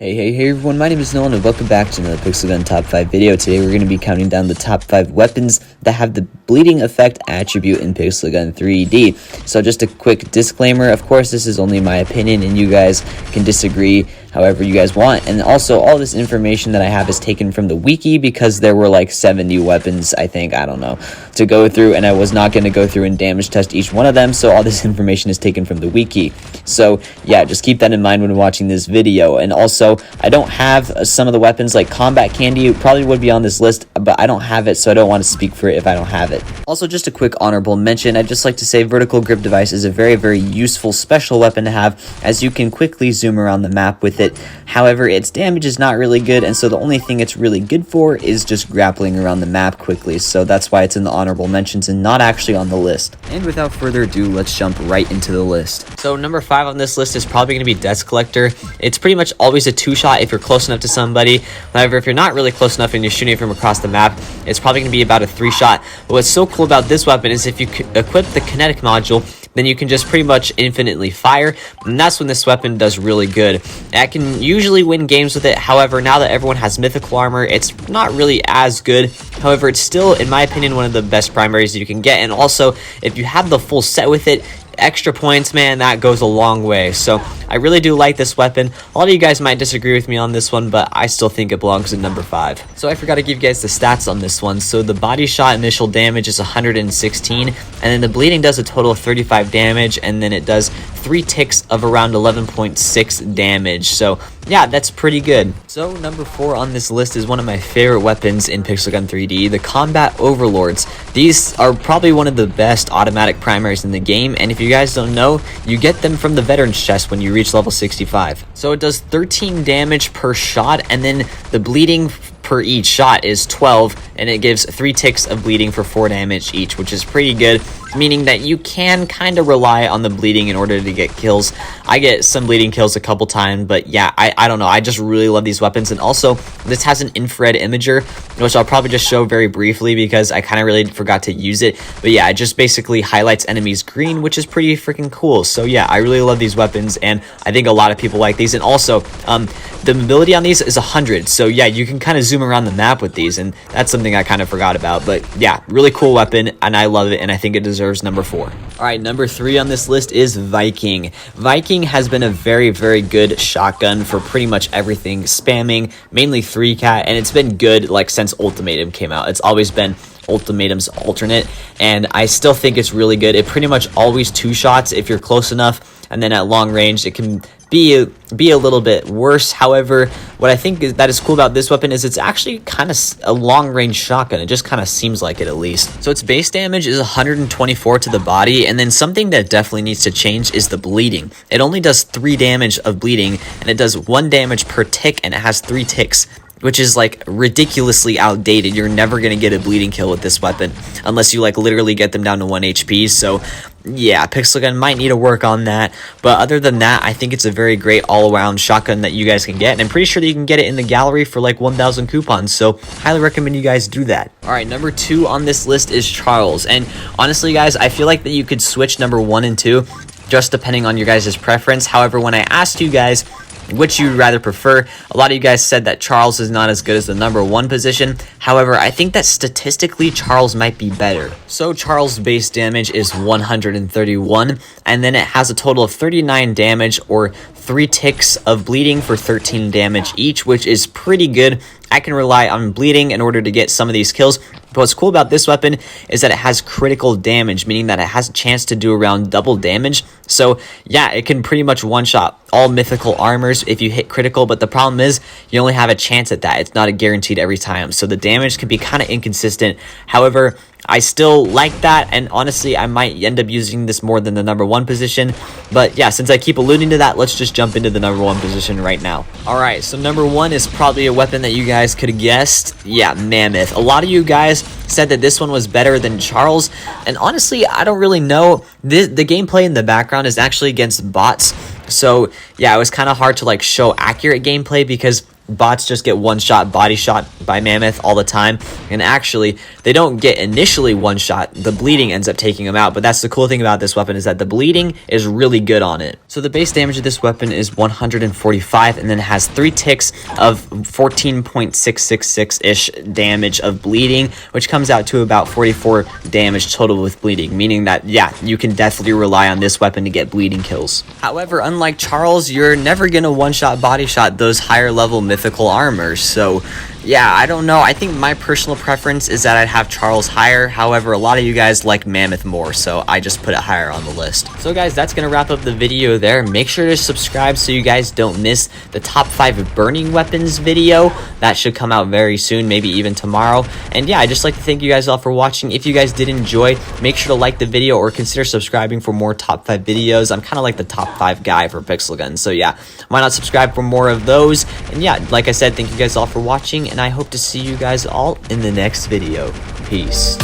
Hey everyone, my name is Nolan and welcome back to another Pixel Gun Top 5 video. Today we're going to be counting down the top 5 weapons that have the bleeding effect attribute in Pixel Gun 3D. So just a quick disclaimer, of course this is only my opinion and you guys can disagree however you guys want. And also all this information that I have is taken from the wiki because there were like 70 weapons, I think, I don't know, to go through, and I was not going to go through and damage test each one of them, so all this information is taken from the wiki. So yeah, just keep that in mind when watching this video. And also I don't have some of the weapons like combat candy. It probably would be on this list, but I don't have it, so I don't want to speak for it if I don't have it. Also, just a quick honorable mention, I'd just like to say vertical grip device is a very useful special weapon to have, as you can quickly zoom around the map with it. However, its damage is not really good, and so the only thing it's really good for is just grappling around the map quickly, so that's why it's in the honorable mentions and not actually on the list. And without further ado, let's jump right into the list. So number 5 on this list is probably going to be Desk Collector. It's pretty much always a 2-shot if you're close enough to somebody. However, if you're not really close enough and you're shooting it from across the map, it's probably going to be about a 3-shot. But what's so cool about this weapon is if you equip the kinetic module, then you can just pretty much infinitely fire, and that's when this weapon does really good. I can usually win games with it. However, now that everyone has mythical armor, it's not really as good. However, it's still, in my opinion, one of the best primaries you can get, and also if you have the full set with it, extra points, man, that goes a long way. So I really do like this weapon. A lot of you guys might disagree with me on this one, but I still think it belongs in number 5. So I forgot to give you guys the stats on this one. So the body shot initial damage is 116, and then the bleeding does a total of 35 damage, and then it does 3 ticks of around 11.6 damage. So yeah, that's pretty good. So number 4 on this list is one of my favorite weapons in Pixel Gun 3D, the Combat Overlords. These are probably one of the best automatic primaries in the game, and if you guys don't know, you get them from the Veterans chest when you reach level 65. So it does 13 damage per shot, and then the bleeding per each shot is 12, and it gives 3 ticks of bleeding for 4 damage each, which is pretty good, meaning that you can kind of rely on the bleeding in order to get kills. I get some bleeding kills a couple times, but yeah, I don't know, I just really love these weapons. And also this has an infrared imager, which I'll probably just show very briefly because I kind of really forgot to use it, but yeah, it just basically highlights enemies green, which is pretty freaking cool. So yeah, I really love these weapons, and I think a lot of people like these. And also the mobility on these is 100, so yeah, you can kind of zoom around the map with these, and that's something I kind of forgot about. But yeah, really cool weapon, and I love it, and I think it deserves number 4. All right, number 3 on this list is Viking. Viking has been a very good shotgun for pretty much everything, spamming, mainly 3-cat, and it's been good like since Ultimatum came out. It's always been Ultimatum's alternate, and I still think it's really good. It pretty much always 2 shots if you're close enough, and then at long range it can be a little bit worse. However, what I think that is cool about this weapon is it's actually kind of a long-range shotgun. It just kind of seems like it, at least. So its base damage is 124 to the body, and then something that definitely needs to change is the bleeding. It only does 3 damage of bleeding, and it does 1 damage per tick, and it has 3 ticks, which is like ridiculously outdated. You're never gonna get a bleeding kill with this weapon unless you like literally get them down to 1 HP. So yeah, Pixel Gun might need to work on that, but other than that, I think it's a very great all-around shotgun that you guys can get, and I'm pretty sure that you can get it in the gallery for like 1,000 coupons, so highly recommend you guys do that. All right, number 2 on this list is Charles, and honestly guys, I feel like that you could switch number 1 and 2 just depending on your guys' preference. However, when I asked you guys which you'd rather prefer, a lot of you guys said that Charles is not as good as the number 1 position. However, I think that statistically Charles might be better. So Charles' base damage is 131, and then it has a total of 39 damage or 3 ticks of bleeding for 13 damage each, which is pretty good. I can rely on bleeding in order to get some of these kills. But what's cool about this weapon is that it has critical damage, meaning that it has a chance to do around double damage. So yeah, it can pretty much one-shot all mythical armors if you hit critical, but the problem is you only have a chance at that. It's not a guaranteed every time, so the damage can be kind of inconsistent. However, I still like that, and honestly, I might end up using this more than the number 1 position. But yeah, since I keep alluding to that, let's just jump into the number 1 position right now. Alright, so number 1 is probably a weapon that you guys could have guessed. Yeah, Mammoth. A lot of you guys said that this one was better than Charles, and honestly, I don't really know. The gameplay in the background is actually against bots, so yeah, it was kind of hard to like show accurate gameplay because bots just get one-shot body shot by Mammoth all the time, and actually they don't get initially one shot. The bleeding ends up taking them out, but that's the cool thing about this weapon, is that the bleeding is really good on it. So the base damage of this weapon is 145, and then it has 3 ticks of 14.666-ish damage of bleeding, which comes out to about 44 damage total with bleeding, meaning that, yeah, you can definitely rely on this weapon to get bleeding kills. However, unlike Charles, you're never gonna one-shot body shot those higher level mythical armors, so yeah, I don't know. I think my personal preference is that I'd have Charles higher. However, a lot of you guys like Mammoth more, so I just put it higher on the list. So guys, that's going to wrap up the video there. Make sure to subscribe so you guys don't miss the top 5 burning weapons video. That should come out very soon, maybe even tomorrow. And yeah, I'd just like to thank you guys all for watching. If you guys did enjoy, make sure to like the video or consider subscribing for more top 5 videos. I'm kind of like the top 5 guy for pixel guns, so yeah, why not subscribe for more of those? And yeah, like I said, thank you guys all for watching, and I hope to see you guys all in the next video. Peace.